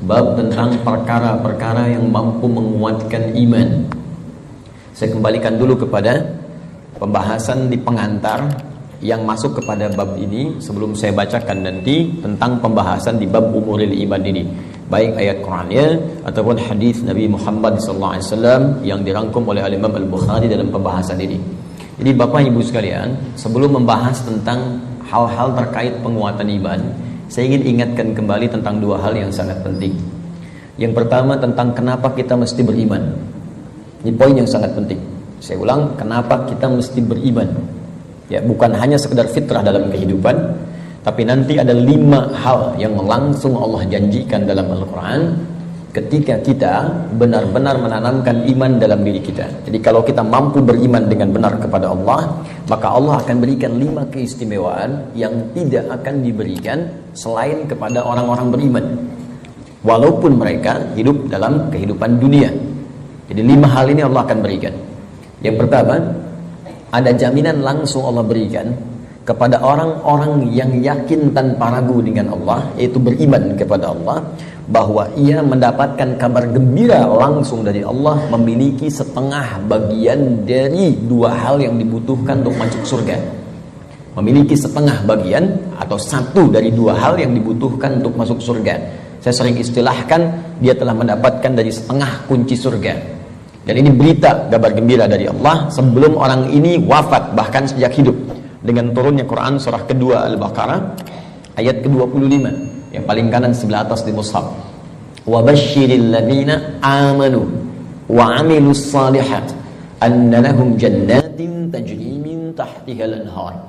bab tentang perkara-perkara yang mampu menguatkan iman. Saya kembalikan dulu kepada pembahasan di pengantar yang masuk kepada bab ini sebelum saya bacakan nanti tentang pembahasan di bab umuril iman ini, baik ayat Qur'annya ataupun hadis Nabi Muhammad SAW yang dirangkum oleh Imam Al-Bukhari dalam pembahasan ini. Jadi Bapak Ibu sekalian, sebelum membahas tentang hal-hal terkait penguatan iman, saya ingin ingatkan kembali tentang dua hal yang sangat penting. Yang pertama tentang kenapa kita mesti beriman. Ini poin yang sangat penting. Saya ulang, kenapa kita mesti beriman. Ya, bukan hanya sekedar fitrah dalam kehidupan, tapi nanti ada 5 hal yang langsung Allah janjikan dalam Al-Quran ketika kita benar-benar menanamkan iman dalam diri kita. Jadi kalau kita mampu beriman dengan benar kepada Allah, maka Allah akan berikan 5 keistimewaan yang tidak akan diberikan selain kepada orang-orang beriman, walaupun mereka hidup dalam kehidupan dunia. Jadi 5 hal ini Allah akan berikan. Yang pertama, ada jaminan langsung Allah berikan kepada orang-orang yang yakin tanpa ragu dengan Allah, yaitu beriman kepada Allah, bahwa ia mendapatkan kabar gembira langsung dari Allah, memiliki setengah bagian dari 2 hal yang dibutuhkan untuk masuk surga. Memiliki setengah bagian atau 1 dari 2 hal yang dibutuhkan untuk masuk surga. Saya sering istilahkan, dia telah mendapatkan dari setengah kunci surga. Dan ini berita kabar gembira dari Allah sebelum orang ini wafat, bahkan sejak hidup, dengan turunnya Quran surah kedua Al-Baqarah ayat ke-25 yang paling kanan sebelah atas di mushaf. Wa basyiril ladzina amanu wa 'amilus shalihat anna lahum jannatin tajri min tahtiha al-anhar.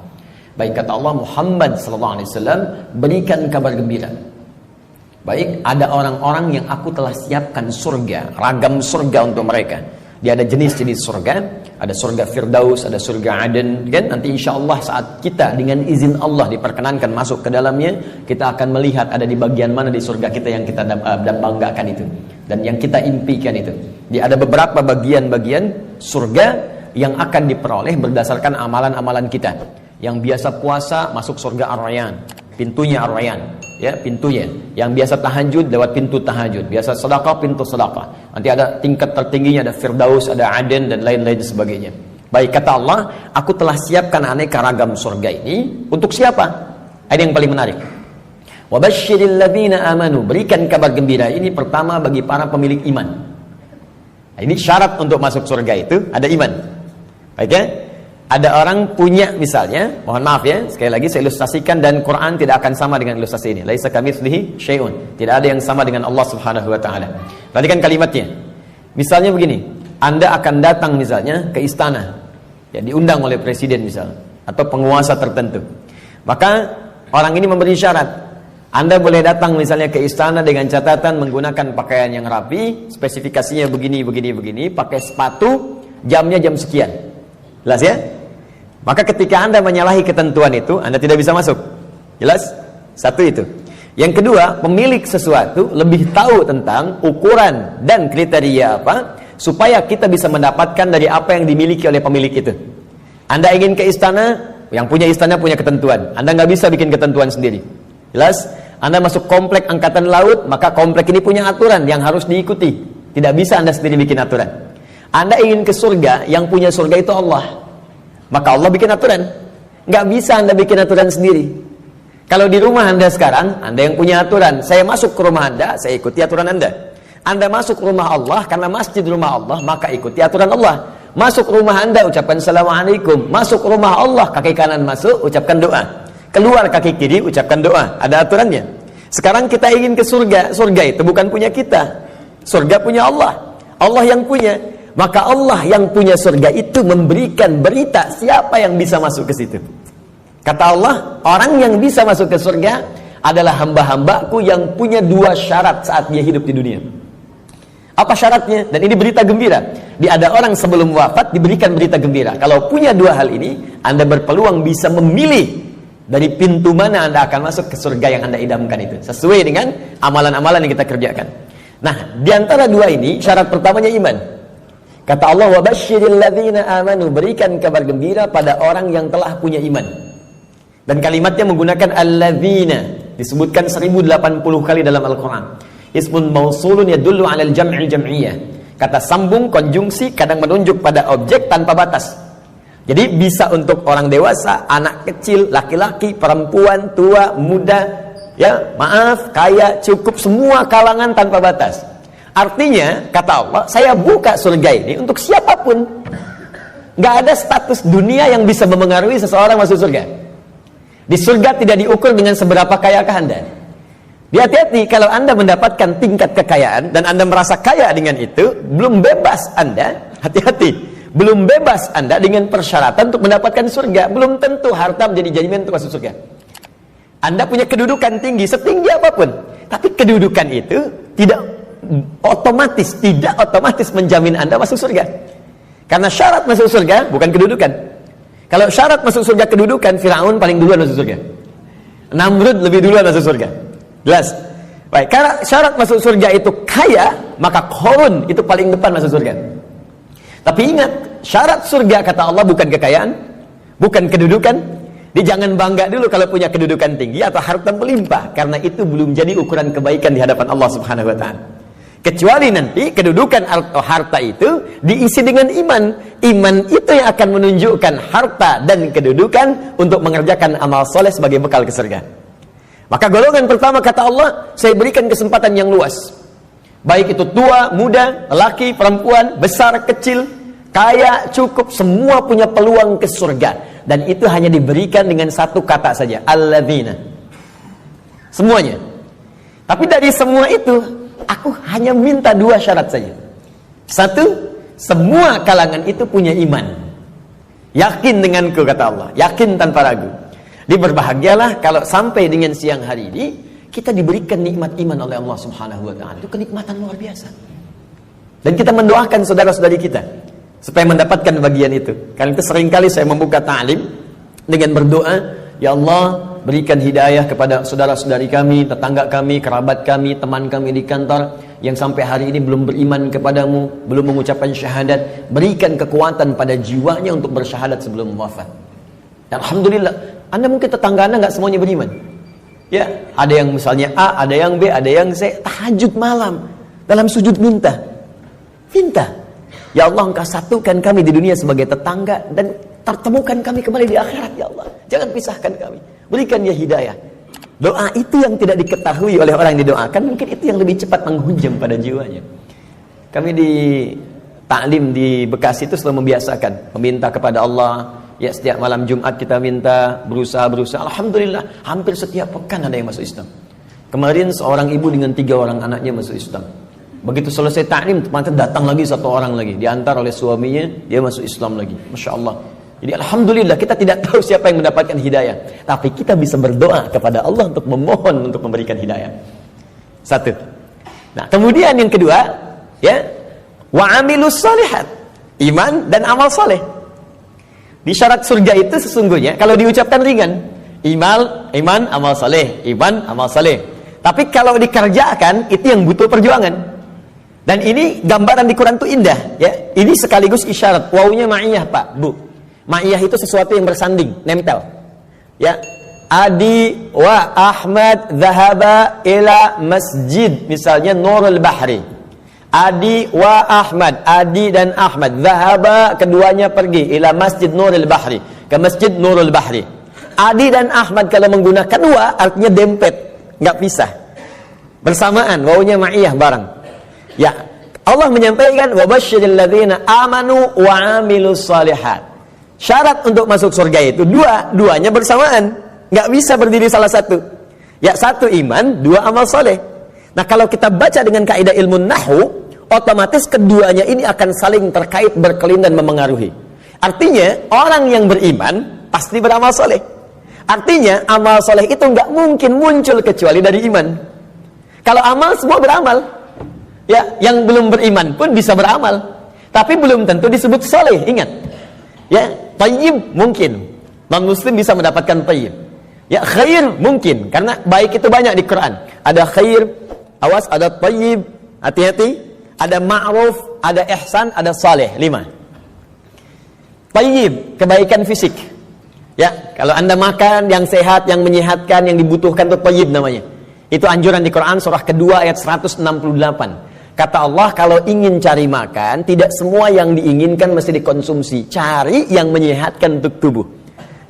Baik, kata Allah, Muhammad sallallahu alaihi wasallam, berikan kabar gembira. Baik, ada orang-orang yang aku telah siapkan surga, ragam surga untuk mereka. Dia ada jenis-jenis surga, ada surga Firdaus, ada surga Aden, kan? Nanti insya Allah saat kita dengan izin Allah diperkenankan masuk ke dalamnya, kita akan melihat ada di bagian mana di surga kita yang kita banggakan itu, dan yang kita impikan itu. Dia ada beberapa bagian-bagian surga yang akan diperoleh berdasarkan amalan-amalan kita. Yang biasa puasa masuk surga Ar-Rayyan, pintunya Ar-Rayyan, ya, pintunya. Yang biasa tahajud lewat pintu tahajud, biasa sedekah pintu sedekah. Nanti ada tingkat tertingginya, ada Firdaus, ada Aden, dan lain-lain sebagainya. Baik, kata Allah, aku telah siapkan aneka ragam surga ini untuk siapa? Ada yang paling menarik. Wa basyiril ladzina amanu, berikan kabar gembira ini pertama bagi para pemilik iman. Nah, ini syarat untuk masuk surga itu ada iman. Baik ya? Ada orang punya, misalnya, mohon maaf ya, sekali lagi saya ilustrasikan, dan Quran tidak akan sama dengan ilustrasi ini. Laisa kamitslihi syai'un. Tidak ada yang sama dengan Allah Subhanahu wa taala. Perhatikan kalimatnya. Misalnya begini, Anda akan datang misalnya ke istana, ya, diundang oleh presiden misalnya, atau penguasa tertentu. Maka orang ini memberi syarat. Anda boleh datang misalnya ke istana dengan catatan menggunakan pakaian yang rapi, spesifikasinya begini, pakai sepatu, jamnya jam sekian. Jelas ya? Maka ketika Anda menyalahi ketentuan itu, Anda tidak bisa masuk. Jelas? Satu itu. Yang kedua, pemilik sesuatu lebih tahu tentang ukuran dan kriteria apa, supaya kita bisa mendapatkan dari apa yang dimiliki oleh pemilik itu. Anda ingin ke istana, yang punya istana punya ketentuan. Anda nggak bisa bikin ketentuan sendiri. Jelas? Anda masuk komplek angkatan laut, maka komplek ini punya aturan yang harus diikuti. Tidak bisa Anda sendiri bikin aturan. Anda ingin ke surga, yang punya surga itu Allah. Maka Allah bikin aturan. Nggak bisa Anda bikin aturan sendiri. Kalau di rumah Anda sekarang, Anda yang punya aturan. Saya masuk ke rumah Anda, saya ikuti aturan Anda. Anda masuk ke rumah Allah, karena masjid rumah Allah, maka ikuti aturan Allah. Masuk ke rumah Anda, ucapkan Assalamualaikum. Masuk ke rumah Allah, kaki kanan masuk, ucapkan doa. Keluar kaki kiri, ucapkan doa. Ada aturannya. Sekarang kita ingin ke surga. Surga itu bukan punya kita. Surga punya Allah. Allah yang punya. Maka Allah yang punya surga itu memberikan berita siapa yang bisa masuk ke situ. Kata Allah, orang yang bisa masuk ke surga adalah hamba-hambaku yang punya 2 syarat saat dia hidup di dunia. Apa syaratnya? Dan ini berita gembira. Ada orang sebelum wafat diberikan berita gembira. Kalau punya 2 hal ini, Anda berpeluang bisa memilih dari pintu mana Anda akan masuk ke surga yang Anda idamkan itu, sesuai dengan amalan-amalan yang kita kerjakan. Nah, di antara 2 ini, syarat pertamanya iman. Kata Allah, wa basyiril ladzina amanu, berikan kabar gembira pada orang yang telah punya iman. Dan kalimatnya menggunakan alladzina, disebutkan 1080 kali dalam Al-Quran. Ismun mausulun yadullu 'alal jam'il jam'iyah. Kata sambung konjungsi kadang menunjuk pada objek tanpa batas. Jadi bisa untuk orang dewasa, anak kecil, laki-laki, perempuan, tua, muda, ya, maaf, kaya, cukup, semua kalangan tanpa batas. Artinya, kata Allah, saya buka surga ini untuk siapapun. Nggak ada status dunia yang bisa memengaruhi seseorang masuk surga. Di surga tidak diukur dengan seberapa kayakah Anda. Hati-hati kalau Anda mendapatkan tingkat kekayaan dan Anda merasa kaya dengan itu, belum bebas Anda, hati-hati, belum bebas Anda dengan persyaratan untuk mendapatkan surga. Belum tentu harta menjadi jaminan untuk masuk surga. Anda punya kedudukan tinggi, setinggi apapun, tapi kedudukan itu tidak otomatis menjamin Anda masuk surga. Karena syarat masuk surga bukan kedudukan. Kalau syarat masuk surga kedudukan, Firaun paling duluan masuk surga. Namrud lebih duluan masuk surga. Jelas? Baik, karena syarat masuk surga itu kaya, maka Qarun itu paling depan masuk surga. Tapi ingat, syarat surga kata Allah bukan kekayaan, bukan kedudukan. Dia jangan bangga dulu kalau punya kedudukan tinggi atau harta melimpah, karena itu belum jadi ukuran kebaikan di hadapan Allah Subhanahu wa taala. Kecuali nanti kedudukan atau harta itu diisi dengan iman. Iman itu yang akan menunjukkan harta dan kedudukan untuk mengerjakan amal soleh sebagai bekal ke surga. Maka golongan pertama kata Allah, saya berikan kesempatan yang luas. Baik itu tua, muda, laki, perempuan, besar, kecil, kaya, cukup, semua punya peluang ke surga. Dan itu hanya diberikan dengan satu kata saja, alladzina. Semuanya. Tapi dari semua itu, aku hanya minta dua syarat saja. Satu, semua kalangan itu punya iman. Yakin denganku kata Allah, yakin tanpa ragu. Berbahagialah kalau sampai dengan siang hari ini kita diberikan nikmat iman oleh Allah Subhanahu wa taala. Itu kenikmatan luar biasa. Dan kita mendoakan saudara-saudari kita supaya mendapatkan bagian itu. Karena itu seringkali saya membuka ta'lim dengan berdoa, ya Allah, berikan hidayah kepada saudara-saudari kami, tetangga kami, kerabat kami, teman kami di kantor yang sampai hari ini belum beriman kepadamu, belum mengucapkan syahadat. Berikan kekuatan pada jiwanya untuk bersyahadat sebelum wafat. Alhamdulillah, Anda mungkin tetangga Anda nggak semuanya beriman. Ya, ada yang misalnya A, ada yang B, ada yang C. Tahajud malam dalam sujud minta. Ya Allah, Engkau satukan kami di dunia sebagai tetangga dan pertemukan kami kembali di akhirat ya Allah. Jangan pisahkan kami. Berikan dia hidayah. Doa itu yang tidak diketahui oleh orang yang didoakan, mungkin itu yang lebih cepat menghujam pada jiwanya. Kami di taklim di Bekasi itu selalu membiasakan meminta kepada Allah. Ya, setiap malam Jumat kita minta, berusaha. Alhamdulillah, hampir setiap pekan ada yang masuk Islam. Kemarin seorang ibu dengan 3 orang anaknya masuk Islam. Begitu selesai taklim, teman-teman datang lagi 1 orang lagi, diantar oleh suaminya, dia masuk Islam lagi. Masya Allah. Jadi alhamdulillah, kita tidak tahu siapa yang mendapatkan hidayah, tapi kita bisa berdoa kepada Allah untuk memohon untuk memberikan hidayah. Satu. Nah, kemudian yang kedua, ya, wa amilus shalihat, iman dan amal soleh. Di syarat surga itu sesungguhnya kalau diucapkan ringan, iman, amal saleh, iman, amal saleh. Tapi kalau dikerjakan itu yang butuh perjuangan. Dan ini gambaran di Quran itu indah, ya. Ini sekaligus isyarat. Wawunya ma'iyah, Pak, Bu. Ma'iyah itu sesuatu yang bersanding, nempel. Ya. Adi wa Ahmad dhahaba ila masjid, misalnya Nurul Bahri. Adi wa Ahmad, Adi dan Ahmad, dhahaba, keduanya pergi ila Masjid Nurul Bahri, ke Masjid Nurul Bahri. Adi dan Ahmad kalau menggunakan wa artinya dempet, nggak pisah, bersamaan, wawunya ma'iyah bareng. Ya, Allah menyampaikan wa basyiril ladzina amanu wa amilus shalihat. Syarat untuk masuk surga itu duanya bersamaan, nggak bisa berdiri salah satu. Ya, satu iman, 2 amal soleh. Nah, kalau kita baca dengan kaidah ilmu nahwu, otomatis keduanya ini akan saling terkait, berkelindang, memengaruhi. Artinya, orang yang beriman pasti beramal soleh. Artinya, amal soleh itu nggak mungkin muncul kecuali dari iman. Kalau amal, semua beramal. Ya, yang belum beriman pun bisa beramal. Tapi belum tentu disebut soleh, ingat. Ya, tayyib mungkin. Non-muslim bisa mendapatkan tayyib. Ya, khair mungkin. Karena baik itu banyak di Quran. Ada khair, awas, ada tayyib, hati-hati. Ada ma'ruf, ada ihsan, ada saleh. 5. Tayyib, kebaikan fisik. Ya, kalau Anda makan yang sehat, yang menyehatkan, yang dibutuhkan, itu tayyib namanya. Itu anjuran di Quran surah kedua ayat 168. Kata Allah, kalau ingin cari makan, tidak semua yang diinginkan mesti dikonsumsi. Cari yang menyehatkan untuk tubuh.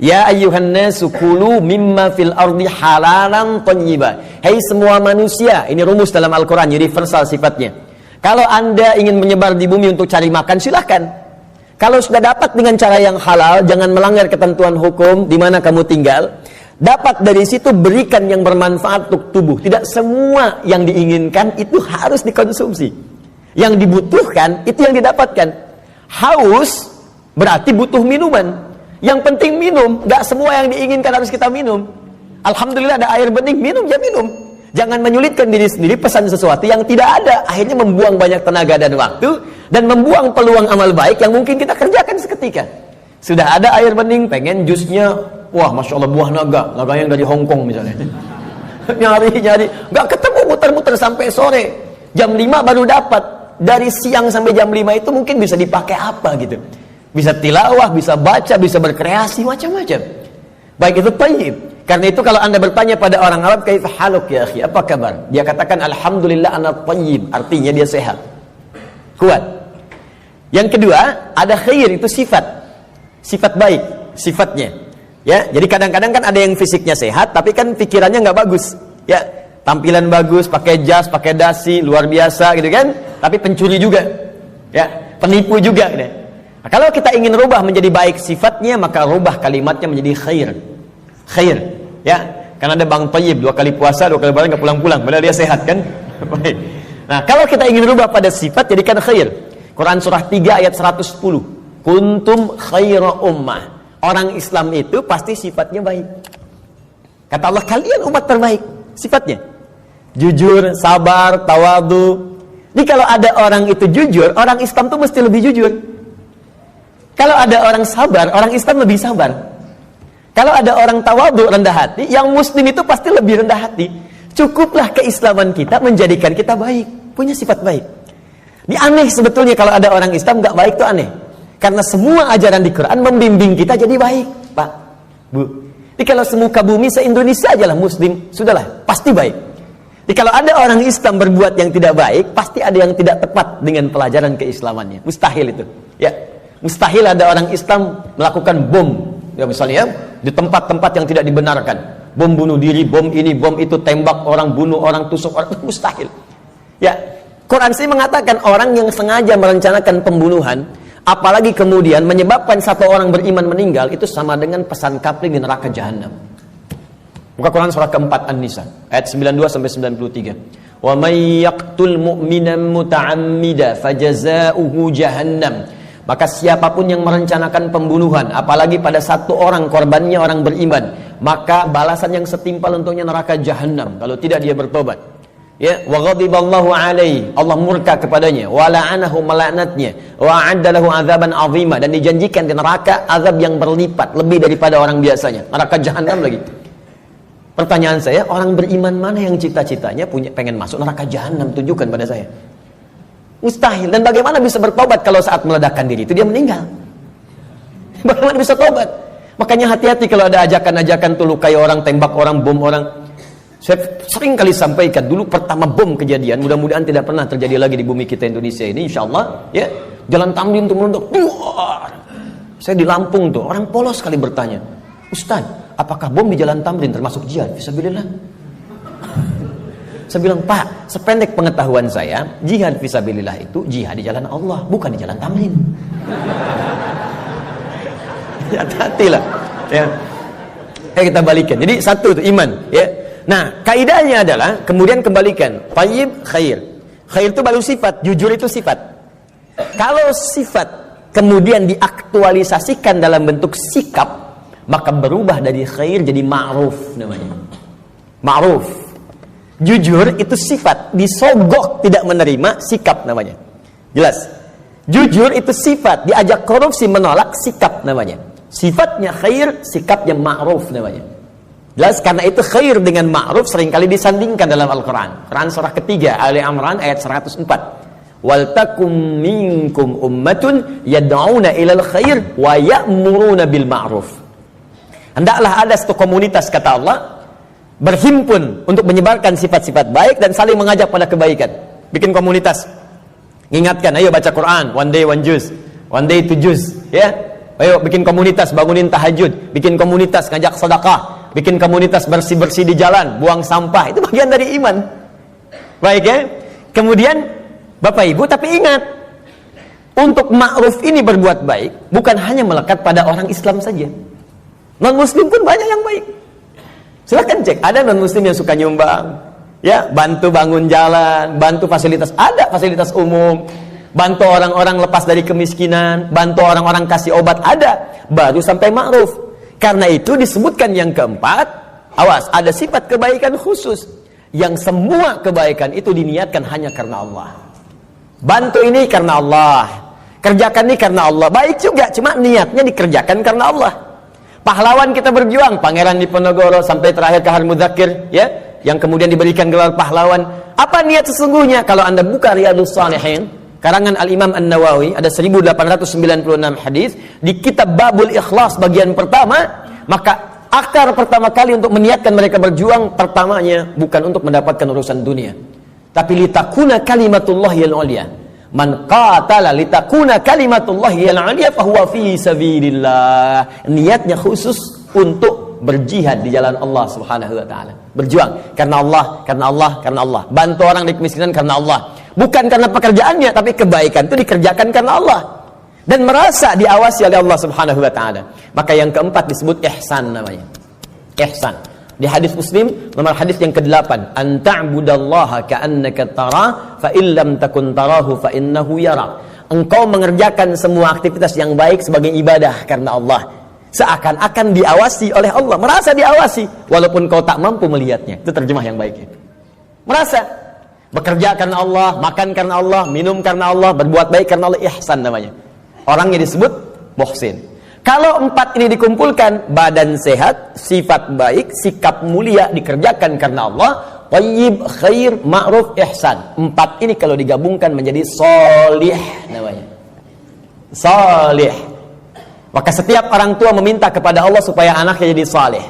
Ya ayyuhan nasu kulu mimma fil ardi halalan thayyiba. Hai semua manusia, ini rumus dalam Al-Quran, universal sifatnya. Kalau Anda ingin menyebar di bumi untuk cari makan, silahkan. Kalau sudah dapat dengan cara yang halal, jangan melanggar ketentuan hukum di mana kamu tinggal. Dapat dari situ, berikan yang bermanfaat untuk tubuh. Tidak semua yang diinginkan itu harus dikonsumsi. Yang dibutuhkan itu yang didapatkan. Haus berarti butuh minuman. Yang penting minum. Gak semua yang diinginkan harus kita minum. Alhamdulillah ada air bening, minum ya minum. Jangan menyulitkan diri sendiri pesan sesuatu yang tidak ada. Akhirnya membuang banyak tenaga dan waktu, dan membuang peluang amal baik yang mungkin kita kerjakan seketika. Sudah ada air bening, pengen jusnya, wah Masya Allah buah naga yang dari Hongkong misalnya. nyari, gak ketemu, muter-muter sampai sore. Jam 5 baru dapat. Dari siang sampai jam 5 itu mungkin bisa dipakai apa gitu. Bisa tilawah, bisa baca, bisa berkreasi, macam-macam. Baik itu thayyib. Karena itu kalau Anda bertanya pada orang Arab, kaifa haluk ya akhi, apa kabar? Dia katakan alhamdulillah ana thayyib, artinya dia sehat. Kuat. Yang kedua, ada khair, itu sifat. Sifat baik, sifatnya. Ya, jadi kadang-kadang kan ada yang fisiknya sehat tapi kan pikirannya nggak bagus. Ya, tampilan bagus, pakai jas, pakai dasi, luar biasa gitu kan, tapi pencuri juga. Ya, penipu juga gitu. Nah, kalau kita ingin rubah menjadi baik sifatnya, maka rubah kalimatnya menjadi khair. Khair, ya, karena ada Bang Thayyib 2 kali puasa 2 kali lebaran nggak pulang-pulang, padahal dia sehat kan. Baik. Nah, kalau kita ingin rubah pada sifat, jadikan khair. Quran surah 3 ayat 110. Kuntum khaira ummah. Orang Islam itu pasti sifatnya baik. Kata Allah, kalian umat terbaik. Sifatnya jujur, sabar, tawadu. Jadi kalau ada orang itu jujur, orang Islam tuh mesti lebih jujur. Kalau ada orang sabar, orang Islam lebih sabar. Kalau ada orang tawadu, rendah hati, yang muslim itu pasti lebih rendah hati. Cukuplah keislaman kita menjadikan kita baik, punya sifat baik. Ini aneh sebetulnya kalau ada orang Islam gak baik, itu aneh. Karena semua ajaran di Quran membimbing kita jadi baik, Pak, Bu. Jadi kalau semuka bumi se-Indonesia aja lah muslim, sudahlah, pasti baik. Jadi kalau ada orang Islam berbuat yang tidak baik, pasti ada yang tidak tepat dengan pelajaran keislamannya. Mustahil itu. Ya, mustahil ada orang Islam melakukan bom. Ya misalnya di tempat-tempat yang tidak dibenarkan, bom bunuh diri, bom ini, bom itu, tembak orang, bunuh orang, tusuk orang, mustahil. Ya, Quran sih mengatakan orang yang sengaja merencanakan pembunuhan, apalagi kemudian menyebabkan satu orang beriman meninggal, itu sama dengan pesan kapling di neraka jahanam. Buka Quran surah keempat An-Nisa ayat 92 sampai 93. Wa may yaqtul mu'minan muta'ammida fajaza'uhu jahannam. Maka siapapun yang merencanakan pembunuhan, apalagi pada satu orang korbannya orang beriman, maka balasan yang setimpal untuknya neraka jahanam kalau tidak dia bertobat. Ya, wa ghadiballahu alaihi, Allah murka kepadanya, wa la'anahu, melaknatnya, wa a'adda lahu 'adzaban 'azima, dan dijanjikan di neraka azab yang berlipat lebih daripada orang biasanya, neraka jahanam lagi. Pertanyaan saya, orang beriman mana yang cita-citanya pengen masuk neraka jahanam? Tunjukkan pada saya. Mustahil. Dan bagaimana bisa bertobat kalau saat meledakkan diri itu dia meninggal? Bagaimana bisa tobat? Makanya hati-hati kalau ada ajakan-ajakan tuh lukai orang, tembak orang, bom orang. Saya sering kali sampaikan dulu pertama bom kejadian, mudah-mudahan tidak pernah terjadi lagi di bumi kita Indonesia ini, insyaallah. Ya, Jalan Tamrin tuh meledak. Saya di Lampung tuh, orang polos sekali bertanya, Ustaz, apakah bom di Jalan Tamrin termasuk jihad? Fisabilillah. Saya bilang, Pak, sependek pengetahuan saya, jihad fisabilillah itu jihad di jalan Allah, bukan di Jalan Tamrin. Hati-hati lah. Ya. Kita balikan. Jadi satu itu iman. Ya. Nah, kaidahnya adalah kemudian kembalikan. Thayyib, khair. Khair itu baru sifat, jujur itu sifat. Kalau sifat kemudian diaktualisasikan dalam bentuk sikap, maka berubah dari khair jadi ma'ruf namanya. Ma'ruf. Jujur itu sifat, disogok tidak menerima, sikap namanya. Jelas? Jujur itu sifat, diajak korupsi menolak, sikap namanya. Sifatnya khair, sikapnya ma'ruf namanya. Jelas? Karena itu khair dengan ma'ruf seringkali disandingkan dalam Al-Quran. Quran surah ketiga Ali Imran ayat 104. Wal takum minkum ummatun yad'una ilal khair wa ya'muruna bil ma'ruf. Hendaklah ada satu komunitas, kata Allah, berhimpun untuk menyebarkan sifat-sifat baik dan saling mengajak pada kebaikan. Bikin komunitas. Ingatkan, ayo baca Quran, one day one juz, one day two juz, ya. Ayo bikin komunitas, bangunin tahajud, bikin komunitas ngajak sedekah, bikin komunitas bersih-bersih di jalan, buang sampah. Itu bagian dari iman. Baik ya. Kemudian Bapak Ibu, tapi ingat, untuk ma'ruf ini berbuat baik bukan hanya melekat pada orang Islam saja. Non-muslim pun banyak yang baik. Silakan cek, ada non-muslim yang suka nyumbang, ya, bantu bangun jalan, bantu fasilitas, ada fasilitas umum, bantu orang-orang lepas dari kemiskinan, bantu orang-orang kasih obat, ada, baru sampai ma'ruf. Karena itu disebutkan yang keempat, awas, ada sifat kebaikan khusus, yang semua kebaikan itu diniatkan hanya karena Allah. Bantu ini karena Allah, kerjakan ini karena Allah, baik juga, cuma niatnya dikerjakan karena Allah. Pahlawan kita berjuang, Pangeran Diponegoro sampai terakhir Kahar Mudzakkir, ya, yang kemudian diberikan gelar pahlawan. Apa niat sesungguhnya? Kalau Anda buka Riyadhus Shalihin, karangan Al-Imam An-Nawawi, ada 1896 hadis di kitab Babul Ikhlas bagian pertama, maka akar pertama kali untuk meniatkan mereka berjuang, pertamanya bukan untuk mendapatkan urusan dunia, tapi litakuna kalimatullahi al-ulya. Man qatala litakuna kalimatullahi al-ulya fahuwa fi sabilillah. Niatnya khusus untuk berjihad di jalan Allah Subhanahu wa taala. Berjuang karena Allah, karena Allah, karena Allah. Bantu orang di kemiskinan karena Allah. Bukan karena pekerjaannya, tapi kebaikan itu dikerjakan karena Allah. Dan merasa diawasi oleh Allah Subhanahu wa taala. Maka yang keempat disebut ihsan namanya. Ihsan. Di hadis Muslim nomor hadis yang ke-8, an ta'budallaha ka'annaka tara fa illam takun tarahu fa innahu yara. Engkau mengerjakan semua aktivitas yang baik sebagai ibadah karena Allah, seakan-akan diawasi oleh Allah, merasa diawasi walaupun kau tak mampu melihatnya. Itu terjemah yang baik itu. Merasa bekerja karena Allah, makan karena Allah, minum karena Allah, berbuat baik karena Allah, ihsan namanya. Orangnya disebut muhsin. Kalau empat ini dikumpulkan, badan sehat, sifat baik, sikap mulia dikerjakan karena Allah, thayyib, khair, ma'ruf, ihsan. Empat ini kalau digabungkan menjadi sholih namanya. Sholih. Maka setiap orang tua meminta kepada Allah supaya anaknya jadi saleh.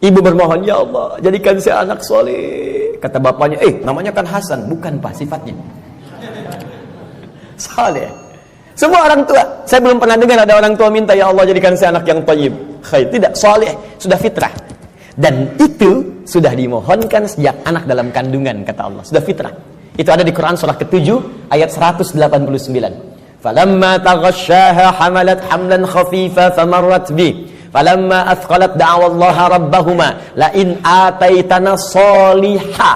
Ibu bermohon, ya Allah, jadikan saya anak soleh. Kata bapaknya, namanya kan Hasan. Bukan Pak, sifatnya saleh. Semua orang tua, saya belum pernah dengar ada orang tua minta, ya Allah jadikan saya anak yang thayyib, khair. Tidak, saleh, sudah fitrah. Dan itu sudah dimohonkan sejak anak dalam kandungan, kata Allah. Sudah fitrah. Itu ada di Quran surah ke-7 ayat 189. Falamma taghasyaha hamalat hamlan khafifa famarrat bi. Falamma athqalat da'awallaha rabbahuma la in ataitana sholiha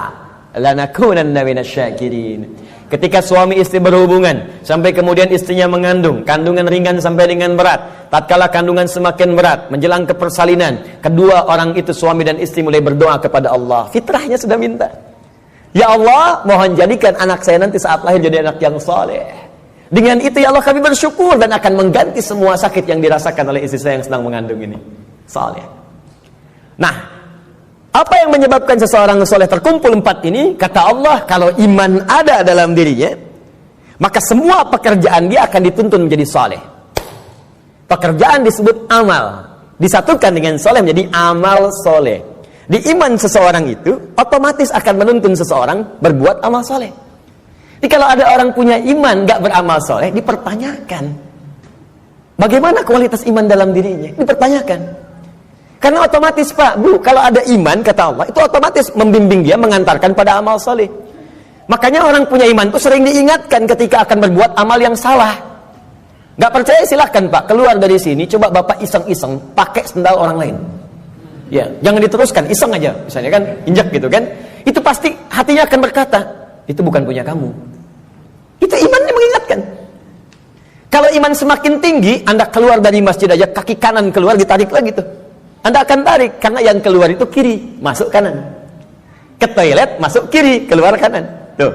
lanakunanna minasyakirin. Ketika suami istri berhubungan sampai kemudian istrinya mengandung, kandungan ringan sampai dengan berat, tatkala kandungan semakin berat menjelang ke persalinan, kedua orang itu suami dan istri mulai berdoa kepada Allah. Fitrahnya sudah minta, ya Allah, mohon jadikan anak saya nanti saat lahir jadi anak yang saleh. Dengan itu ya Allah kami bersyukur dan akan mengganti semua sakit yang dirasakan oleh istri saya yang sedang mengandung ini. Saleh. Nah, apa yang menyebabkan seseorang soleh terkumpul empat ini? Kata Allah, kalau iman ada dalam dirinya, maka semua pekerjaan dia akan dituntun menjadi soleh. Pekerjaan disebut amal, disatukan dengan soleh menjadi amal soleh. Di iman seseorang itu otomatis akan menuntun seseorang berbuat amal soleh. Jadi kalau ada orang punya iman gak beramal soleh, dipertanyakan bagaimana kualitas iman dalam dirinya, dipertanyakan. Karena otomatis Pak, Bu, kalau ada iman, kata Allah, itu otomatis membimbing dia, mengantarkan pada amal soleh. Makanya orang punya iman itu sering diingatkan ketika akan berbuat amal yang salah. Gak percaya silahkan Pak, keluar dari sini, coba Bapak iseng-iseng pakai sendal orang lain. Ya, jangan diteruskan, iseng aja, misalnya kan, injak gitu kan. Itu pasti hatinya akan berkata, itu bukan punya kamu. Itu imannya mengingatkan. Kalau iman semakin tinggi, Anda keluar dari masjid aja, kaki kanan keluar, ditarik lagi tuh. Anda akan tarik, karena yang keluar itu kiri, masuk kanan. Ke toilet, masuk kiri, keluar kanan. Tuh.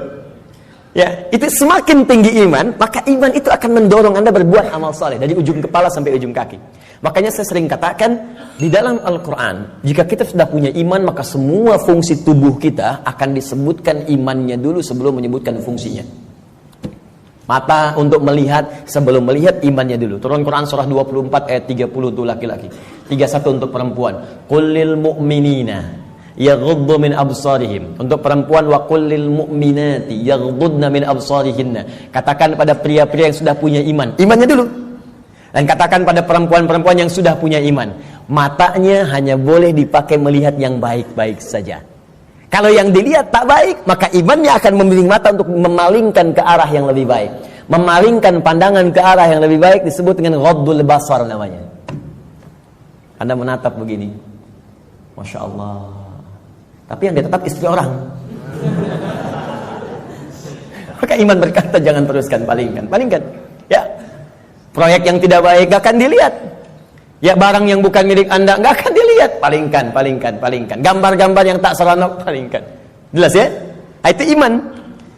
Ya, itu semakin tinggi iman, maka iman itu akan mendorong Anda berbuat amal saleh dari ujung kepala sampai ujung kaki. Makanya saya sering katakan, di dalam Al-Quran, jika kita sudah punya iman, maka semua fungsi tubuh kita akan disebutkan imannya dulu sebelum menyebutkan fungsinya. Mata untuk melihat, sebelum melihat imannya dulu. Turun Quran surah 24 ayat 30 untuk laki-laki, 31 untuk perempuan. Qul lil mu'minina yaghuddu min absarihim. Untuk perempuan, wa qul lil mu'minati yaghuddna min absarihinna. Katakan pada pria-pria yang sudah punya iman, imannya dulu. Dan katakan pada perempuan-perempuan yang sudah punya iman, matanya hanya boleh dipakai melihat yang baik-baik saja. Kalau yang dilihat tak baik, maka imannya akan membimbing mata untuk memalingkan ke arah yang lebih baik. Memalingkan pandangan ke arah yang lebih baik disebut dengan ghaddul basar namanya. Anda menatap begini, Masya Allah, tapi yang ditatap istri orang. Maka iman berkata jangan teruskan, palingkan. Ya, proyek yang tidak baik gak akan dilihat. Ya, barang yang bukan milik Anda gak akan dilihat. Palingkan. Gambar-gambar yang tak seronok, palingkan. Jelas ya? Itu iman.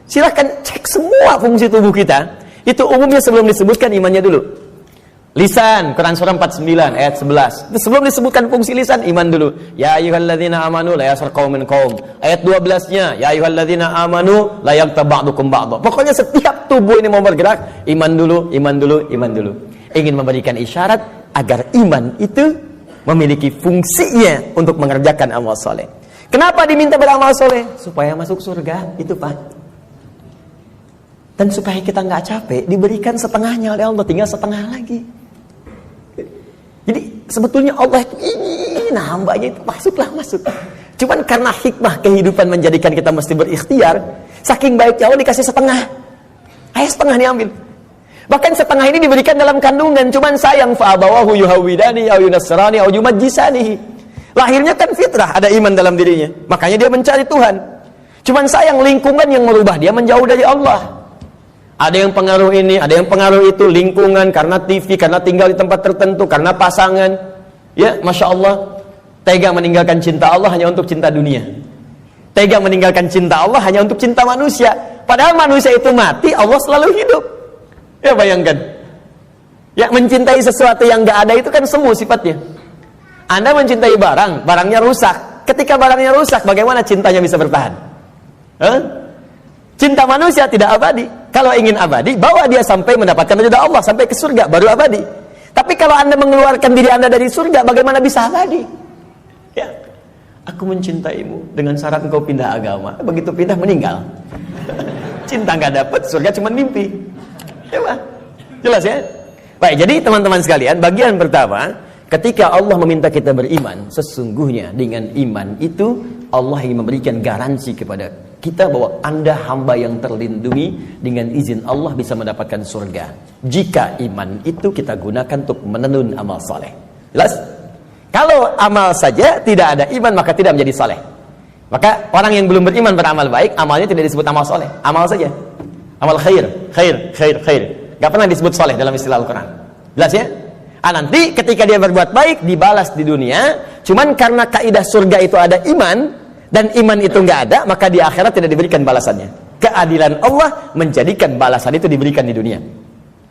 Silahkan cek semua fungsi tubuh kita. Itu umumnya sebelum disebutkan imannya dulu. Lisan, Quran surah 49 ayat 11. Itu sebelum disebutkan fungsi lisan, iman dulu. Ya ayyuhalladzina amanu la yaskhar qaumin qaum. Ayat 12-nya, ya ayyuhalladzina amanu la yaghtab ba'dukum ba'dha. Pokoknya setiap tubuh ini mau bergerak, iman dulu. Ingin memberikan isyarat agar iman itu memiliki fungsinya untuk mengerjakan amal soleh. Kenapa diminta beramal soleh? Supaya masuk surga, itu Pak. Dan supaya kita nggak capek, diberikan setengahnya oleh Allah, tinggal setengah lagi. Jadi sebetulnya Allah itu ingin hambanya itu masuk. Cuman karena hikmah kehidupan menjadikan kita mesti berikhtiar, saking baiknya Allah dikasih setengah. Ayo setengah diambil. Bahkan setengah ini diberikan dalam kandungan. Cuman sayang, fa'abawahu yuhawidani au yunasrani au yumajjisani. Lahirnya kan fitrah, ada iman dalam dirinya. Makanya dia mencari Tuhan. Cuman sayang lingkungan yang merubah dia menjauh dari Allah. Ada yang pengaruh ini, ada yang pengaruh itu, lingkungan, karena TV, karena tinggal di tempat tertentu, karena pasangan. Ya, Masya Allah, tega meninggalkan cinta Allah hanya untuk cinta dunia. Tega meninggalkan cinta Allah hanya untuk cinta manusia. Padahal manusia itu mati, Allah selalu hidup. Ya, bayangkan. Ya, mencintai sesuatu yang gak ada itu kan semu sifatnya. Anda mencintai barang, barangnya rusak. Ketika barangnya rusak, bagaimana cintanya bisa bertahan? Cinta manusia tidak abadi. Kalau ingin abadi, bawa dia sampai mendapatkan ridha Allah, sampai ke surga, baru abadi. Tapi kalau Anda mengeluarkan diri Anda dari surga, bagaimana bisa abadi? Ya, aku mencintaimu dengan syarat engkau pindah agama. Begitu pindah, meninggal. Cinta gak dapat, surga cuma mimpi. Ya, Pak. Jelas ya? Baik, jadi teman-teman sekalian, bagian pertama, ketika Allah meminta kita beriman, sesungguhnya dengan iman itu Allah ingin memberikan garansi kepada kita bahwa Anda hamba yang terlindungi, dengan izin Allah bisa mendapatkan surga. Jika iman itu kita gunakan untuk menenun amal soleh. Jelas? Kalau amal saja tidak ada iman, maka tidak menjadi soleh. Maka orang yang belum beriman beramal baik, amalnya tidak disebut amal soleh. Amal saja. Amal khair. Gak pernah disebut soleh dalam istilah Al-Quran. Jelas ya? Nanti ketika dia berbuat baik, dibalas di dunia. Cuman karena kaidah surga itu ada iman, dan iman itu nggak ada, maka di akhirat tidak diberikan balasannya. Keadilan Allah menjadikan balasan itu diberikan di dunia.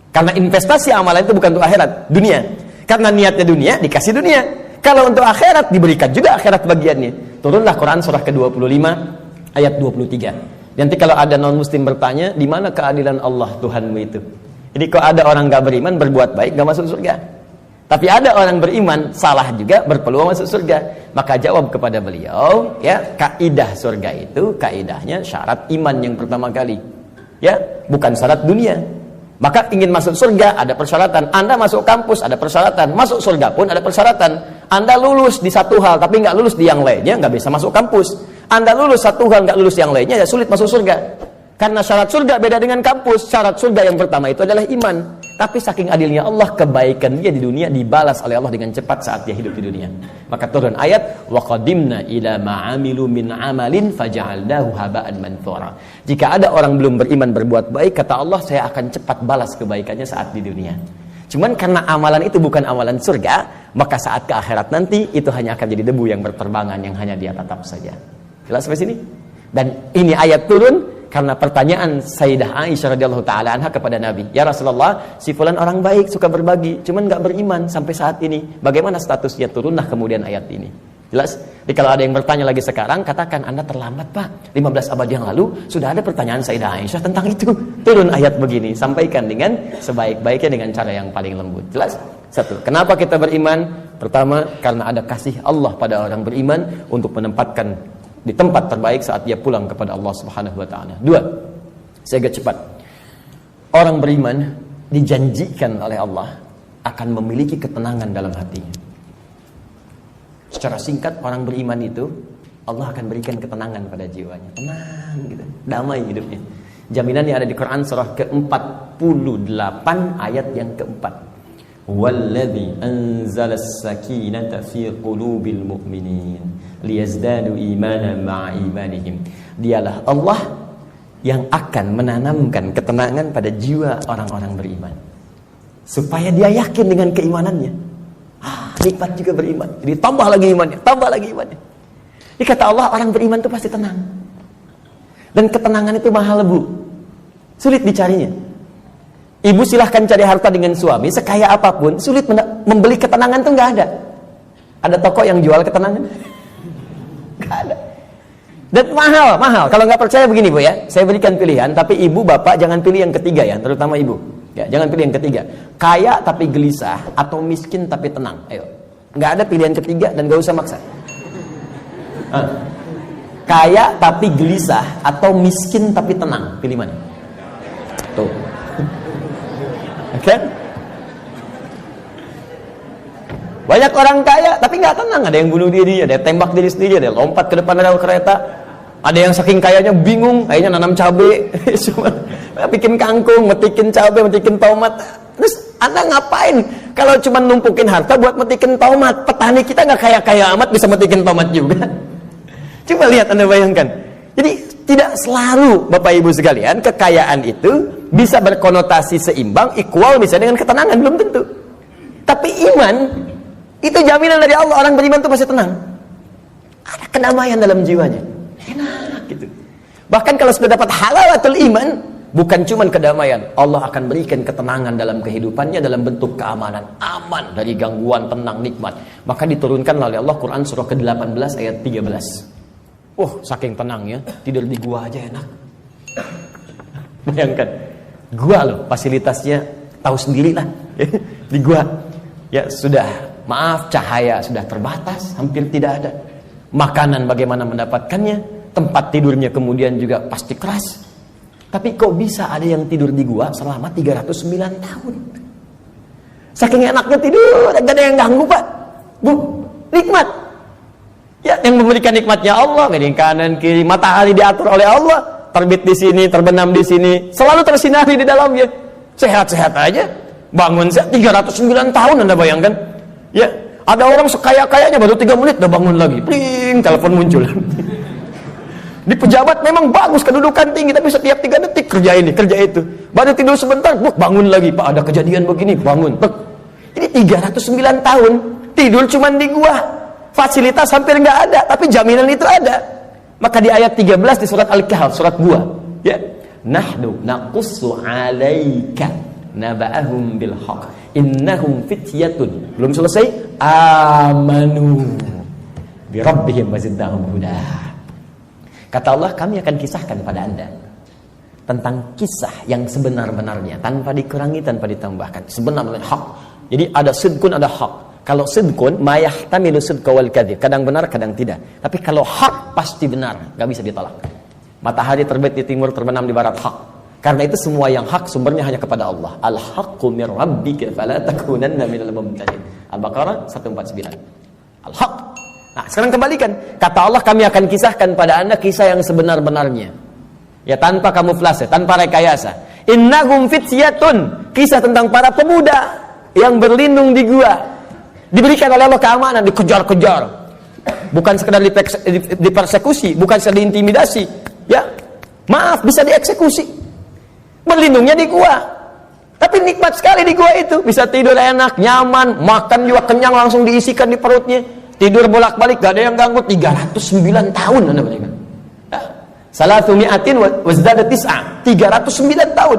Karena investasi amalan itu bukan untuk akhirat, dunia. Karena niatnya dunia, dikasih dunia. Kalau untuk akhirat, diberikan juga akhirat bagiannya. Turunlah Quran surah ke-25 ayat 23. Nanti kalau ada non-muslim bertanya, di mana keadilan Allah Tuhanmu itu? Jadi kalau ada orang nggak beriman, berbuat baik, nggak masuk surga. Tapi ada orang beriman, salah juga, berpeluang masuk surga. Maka jawab kepada beliau, ya, kaidah surga itu, kaidahnya syarat iman yang pertama kali. Ya, bukan syarat dunia. Maka ingin masuk surga, ada persyaratan. Anda masuk kampus, ada persyaratan. Masuk surga pun ada persyaratan. Anda lulus di satu hal, tapi nggak lulus di yang lainnya, nggak bisa masuk kampus. Anda lulus satu hal, nggak lulus yang lainnya, ya sulit masuk surga. Karena syarat surga beda dengan kampus. Syarat surga yang pertama itu adalah iman. Tapi saking adilnya Allah, kebaikan dia di dunia dibalas oleh Allah dengan cepat saat dia hidup di dunia. Maka turun ayat, wa qadimna ila ma'amilu min amalin faja'alnahu haba'an manthura. Jika ada orang belum beriman berbuat baik, kata Allah, saya akan cepat balas kebaikannya saat di dunia. Cuman karena amalan itu bukan amalan surga, maka saat ke akhirat nanti itu hanya akan jadi debu yang berterbangan yang hanya dia tatap saja. Jelas sampai sini? Dan ini ayat turun karena pertanyaan Sayyidah Aisyah radhiyallahu taala anha kepada Nabi, "Ya Rasulullah, si fulan orang baik, suka berbagi, cuman enggak beriman sampai saat ini. Bagaimana statusnya?" Turunlah kemudian ayat ini. Jelas? Jadi kalau ada yang bertanya lagi sekarang, katakan, "Anda terlambat, Pak. 15 abad yang lalu sudah ada pertanyaan Sayyidah Aisyah tentang itu." Turun ayat begini, sampaikan dengan sebaik-baiknya dengan cara yang paling lembut. Jelas? Satu, kenapa kita beriman? Pertama, karena ada kasih Allah pada orang beriman untuk menempatkan di tempat terbaik saat dia pulang kepada Allah Subhanahu wa taala. Dua, saya agak cepat. Orang beriman dijanjikan oleh Allah akan memiliki ketenangan dalam hatinya. Secara singkat, orang beriman itu Allah akan berikan ketenangan pada jiwanya. Tenang gitu, damai hidupnya. Jaminan yang ada di Quran surah ke-48 ayat yang keempat. Walladzi anzalas sakinata fi qulubil mu'minin liyazdadu imanan ma'a imanihim. Dialah Allah yang akan menanamkan ketenangan pada jiwa orang-orang beriman supaya dia yakin dengan keimanannya. Nikmat juga beriman. Jadi tambah lagi imannya, tambah lagi imannya. Ini kata Allah, orang beriman itu pasti tenang. Dan ketenangan itu mahal, Bu. Sulit dicarinya. Ibu silahkan cari harta dengan suami sekaya apapun, sulit membeli ketenangan tuh nggak ada. Ada toko yang jual ketenangan? Nggak ada. Dan mahal. Kalau nggak percaya begini, Bu ya, saya berikan pilihan, tapi ibu bapak jangan pilih yang ketiga ya, terutama ibu. Ya, jangan pilih yang ketiga. Kaya tapi gelisah atau miskin tapi tenang. Ayo, nggak ada pilihan ketiga dan nggak usah maksa. Kaya tapi gelisah atau miskin tapi tenang, pilih mana? Tuh. Kan? Banyak orang kaya tapi nggak tenang. Ada yang bunuh diri, ada yang tembak diri sendiri, ada yang lompat ke depan rel kereta, ada yang saking kayanya bingung, akhirnya nanam cabai, cuma bikin kangkung, metikin cabai, metikin tomat. Terus Anda ngapain kalau cuma numpukin harta buat metikin tomat? Petani kita nggak kaya-kaya amat bisa metikin tomat juga. Coba lihat, Anda bayangkan. Jadi tidak selalu Bapak Ibu sekalian kekayaan itu bisa berkonotasi seimbang, equal misalnya dengan ketenangan, belum tentu. Tapi iman itu jaminan dari Allah, orang beriman itu pasti tenang. Ada kedamaian dalam jiwanya. Enak gitu. Bahkan kalau sudah dapat halawatul iman, bukan cuma kedamaian, Allah akan berikan ketenangan dalam kehidupannya dalam bentuk keamanan, aman dari gangguan, tenang, nikmat. Maka diturunkan oleh Allah Quran surah ke-18 ayat 13. Saking tenangnya, tidur di gua aja enak. Bayangkan, gua loh, fasilitasnya tahu sendirilah. Di gua, ya sudah, maaf, cahaya sudah terbatas, hampir tidak ada. Makanan bagaimana mendapatkannya, tempat tidurnya kemudian juga pasti keras. Tapi kok bisa ada yang tidur di gua selama 309 tahun? Saking enaknya tidur, gak ada yang ganggu, Pak. Bu, nikmat. Ya, yang memberikan nikmatnya Allah, miring kanan kiri, matahari diatur oleh Allah, terbit di sini, terbenam di sini, selalu tersinari di dalamnya. Sehat-sehat aja. Bangun 309 tahun, Anda bayangkan. Ya, ada orang sekaya-kayanya baru 3 menit udah bangun lagi. Pling, telepon muncul. Di pejabat memang bagus, kedudukan tinggi, tapi setiap 3 detik kerja ini, kerja itu. Baru tidur sebentar, bangun lagi. Pak, ada kejadian begini, bangun. Ini 309 tahun tidur cuman di gua. Fasilitas hampir nggak ada, tapi jaminan itu ada. Maka di ayat 13 di surat Al-Kahf, surat gua, ya, nahnu naqussu 'alaika naba'ahum bil haqq innahum fityatun. Belum selesai, amanu bi rabbihim wazidnahum huda. Kata Allah, kami akan kisahkan pada Anda tentang kisah yang sebenar-benarnya, tanpa dikurangi, tanpa ditambahkan. Sebenarnya hak. Jadi ada sidqun, ada hak. Kalau sidqun, ma yahtamilu sidqa wal kadzib. Kadang benar, kadang tidak. Tapi kalau hak pasti benar, enggak bisa ditolak. Matahari terbit di timur, terbenam di barat, hak. Karena itu semua yang hak sumbernya hanya kepada Allah. Al-haqqu mir rabbika fala takunanna minal mumtarin. Al-Baqarah 149. Al-haq. Nah, sekarang kembalikan. Kata Allah, kami akan kisahkan pada Anda kisah yang sebenar-benarnya. Ya, tanpa kamuflase, tanpa rekayasa. Innahum fityatun. Kisah tentang para pemuda yang berlindung di gua. Diberikan oleh Allah keamanan, dikejar-kejar. Bukan sekedar dipersekusi, bukan sekedar diintimidasi. Ya, maaf, bisa dieksekusi. Berlindungnya di gua. Tapi nikmat sekali di gua itu. Bisa tidur enak, nyaman, makan juga kenyang, langsung diisikan di perutnya. Tidur bolak-balik, gak ada yang ganggu. 309 tahun Anda bayangkan. Salatu mi'atin wazdada tis'a. 309 tahun.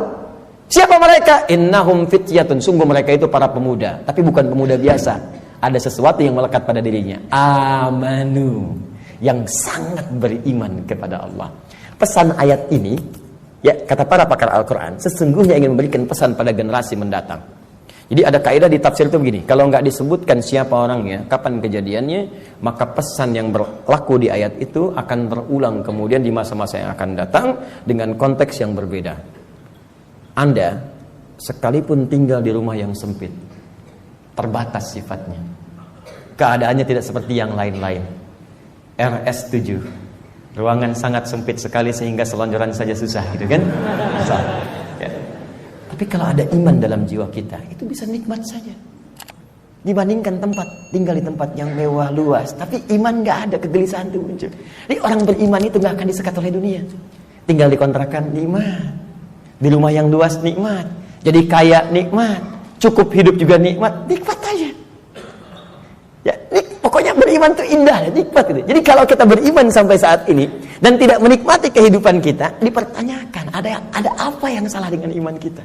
Siapa mereka? Innahum fityatun. Sungguh mereka itu para pemuda. Tapi bukan pemuda biasa. Ada sesuatu yang melekat pada dirinya. Amanu. Yang sangat beriman kepada Allah. Pesan ayat ini, ya, kata para pakar Al-Quran, sesungguhnya ingin memberikan pesan pada generasi mendatang. Jadi ada kaidah di tafsir itu begini, kalau nggak disebutkan siapa orangnya, kapan kejadiannya, maka pesan yang berlaku di ayat itu akan terulang kemudian di masa-masa yang akan datang dengan konteks yang berbeda. Anda sekalipun tinggal di rumah yang sempit, terbatas sifatnya, keadaannya tidak seperti yang lain-lain. RS7, ruangan sangat sempit sekali sehingga selonjoran saja susah, gitu kan? Susah. Ya. Tapi kalau ada iman dalam jiwa kita, itu bisa nikmat saja. Dibandingkan tinggal di tempat yang mewah luas, tapi iman nggak ada, kegelisahan itu muncul. Jadi orang beriman itu nggak akan disekat oleh dunia. Tinggal di kontrakan nikmat, di rumah yang luas nikmat, jadi kaya nikmat, cukup hidup juga nikmat aja. Ya, pokoknya beriman itu indah, nikmat gitu. Jadi kalau kita beriman sampai saat ini dan tidak menikmati kehidupan kita, dipertanyakan ada apa yang salah dengan iman kita?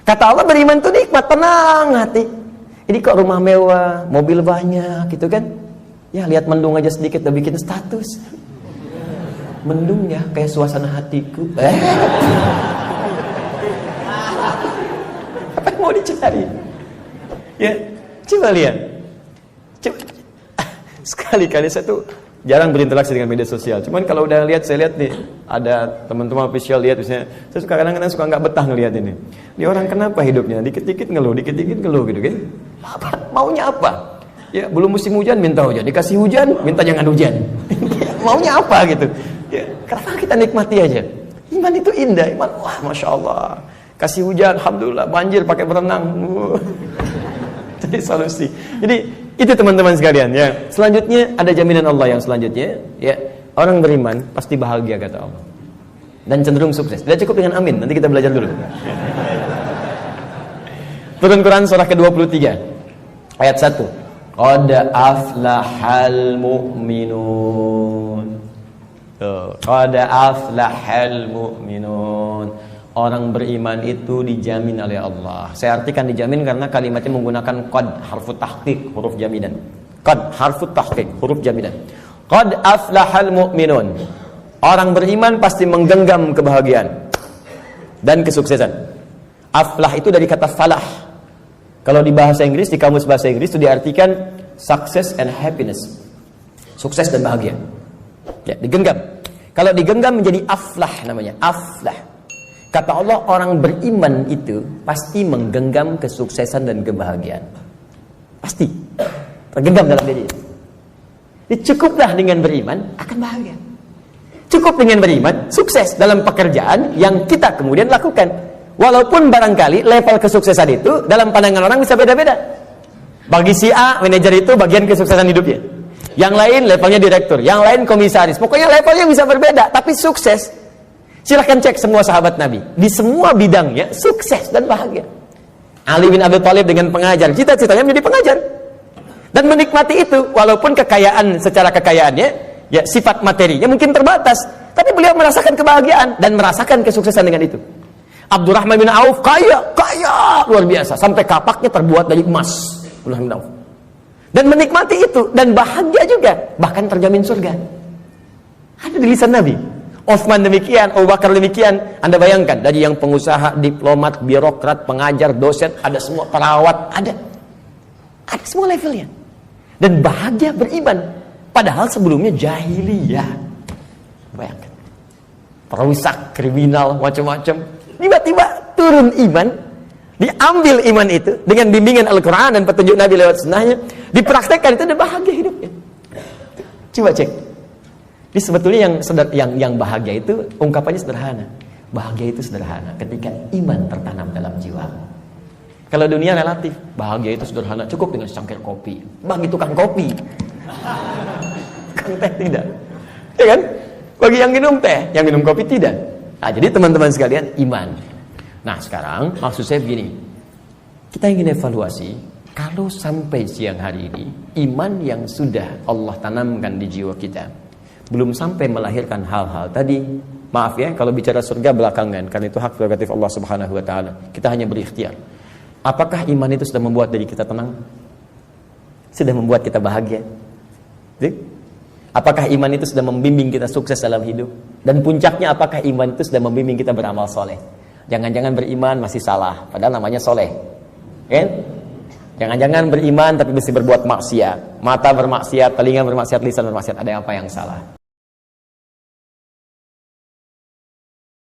Kata Allah, beriman itu nikmat, tenang hati. Ini kok rumah mewah, mobil banyak gitu kan? Ya lihat mendung aja sedikit udah bikin status. Mendung ya kayak suasana hatiku. Apa yang mau dicari? Ya, coba lihat. Sekali-kali saya tuh jarang berinteraksi dengan media sosial. Cuman kalau udah lihat, saya lihat nih, ada teman-teman official lihat misalnya, saya suka kadang-kadang suka nggak betah ngelihat ini. Ini orang kenapa hidupnya? Dikit-dikit ngeluh gitu kan? Maunya apa? Ya, belum musim hujan minta hujan, dikasih hujan minta jangan hujan. Maunya apa gitu? Ya, kenapa kita nikmati aja? Iman itu indah, iman, wah masya Allah. Kasih hujan, alhamdulillah, banjir pakai berenang. Jadi solusi. Jadi itu teman-teman sekalian ya. Selanjutnya ada jaminan Allah yang selanjutnya ya. Orang beriman pasti bahagia kata Allah. Dan cenderung sukses. Tidak cukup dengan amin. Nanti kita belajar dulu. Turun Quran surah ke-23 ayat 1. Qad aflahal mu'minun. Qad aflahal mu'minun. Orang beriman itu dijamin oleh Allah. Saya artikan dijamin karena kalimatnya menggunakan qad, harfu tahqiq, huruf jaminan. Qad, harfu tahqiq, huruf jaminan. Qad aflahal mu'minun. Orang beriman pasti menggenggam kebahagiaan dan kesuksesan. Aflah itu dari kata falah. Kalau di bahasa Inggris, di kamus bahasa Inggris itu diartikan success and happiness. Sukses dan bahagia. Ya, digenggam. Kalau digenggam menjadi aflah namanya, aflah. Kata Allah, orang beriman itu pasti menggenggam kesuksesan dan kebahagiaan. Pasti. Tergenggam dalam diri. Cukuplah dengan beriman, akan bahagia. Cukup dengan beriman, sukses dalam pekerjaan yang kita kemudian lakukan. Walaupun barangkali level kesuksesan itu dalam pandangan orang bisa beda-beda. Bagi si A, manajer itu bagian kesuksesan hidupnya. Yang lain levelnya direktur, yang lain komisaris. Pokoknya levelnya bisa berbeda, tapi sukses. Silahkan cek semua sahabat Nabi. Di semua bidangnya sukses dan bahagia. Ali bin Abi Thalib dengan pengajar, cita-citanya menjadi pengajar. Dan menikmati itu, walaupun kekayaan secara kekayaannya, ya sifat materinya mungkin terbatas. Tapi beliau merasakan kebahagiaan dan merasakan kesuksesan dengan itu. Abdurrahman bin Auf kaya luar biasa. Sampai kapaknya terbuat dari emas. Abdurrahman bin Auf. Dan menikmati itu, dan bahagia juga. Bahkan terjamin surga. Ada di lisan Nabi. Utsman demikian, Abu Bakar demikian. Anda bayangkan, dari yang pengusaha, diplomat, birokrat, pengajar, dosen, ada semua, perawat, ada semua levelnya. Dan bahagia beriman. Padahal sebelumnya jahiliyah. Bayangkan, perusak, kriminal, macam-macam. Tiba-tiba turun iman, diambil iman itu dengan bimbingan Al-Quran dan petunjuk Nabi lewat sunnahnya, dipraktekkan itu, dan bahagia hidupnya. Coba cek. Jadi sebetulnya yang bahagia itu ungkapannya sederhana. Bahagia itu sederhana ketika iman tertanam dalam jiwa. Kalau dunia relatif, bahagia itu sederhana, cukup dengan secangkir kopi. Bagi tukang kopi, tukang teh tidak, ya kan? Bagi yang minum teh, yang minum kopi tidak. Nah, jadi teman-teman sekalian, iman. Nah sekarang maksud saya begini, kita ingin evaluasi. Kalau sampai siang hari ini, iman yang sudah Allah tanamkan di jiwa kita belum sampai melahirkan hal-hal tadi, maaf ya kalau bicara surga belakangan, karena itu hak prerogatif Allah Subhanahu wa taala. Kita hanya berikhtiar. Apakah iman itu sudah membuat diri kita tenang? Sudah membuat kita bahagia? Apakah iman itu sudah membimbing kita sukses dalam hidup? Dan puncaknya, apakah iman itu sudah membimbing kita beramal soleh? Jangan-jangan beriman masih salah, padahal namanya soleh. Kan? Jangan-jangan beriman tapi mesti berbuat maksiat. Mata bermaksiat, telinga bermaksiat, lisan bermaksiat. Ada apa yang salah?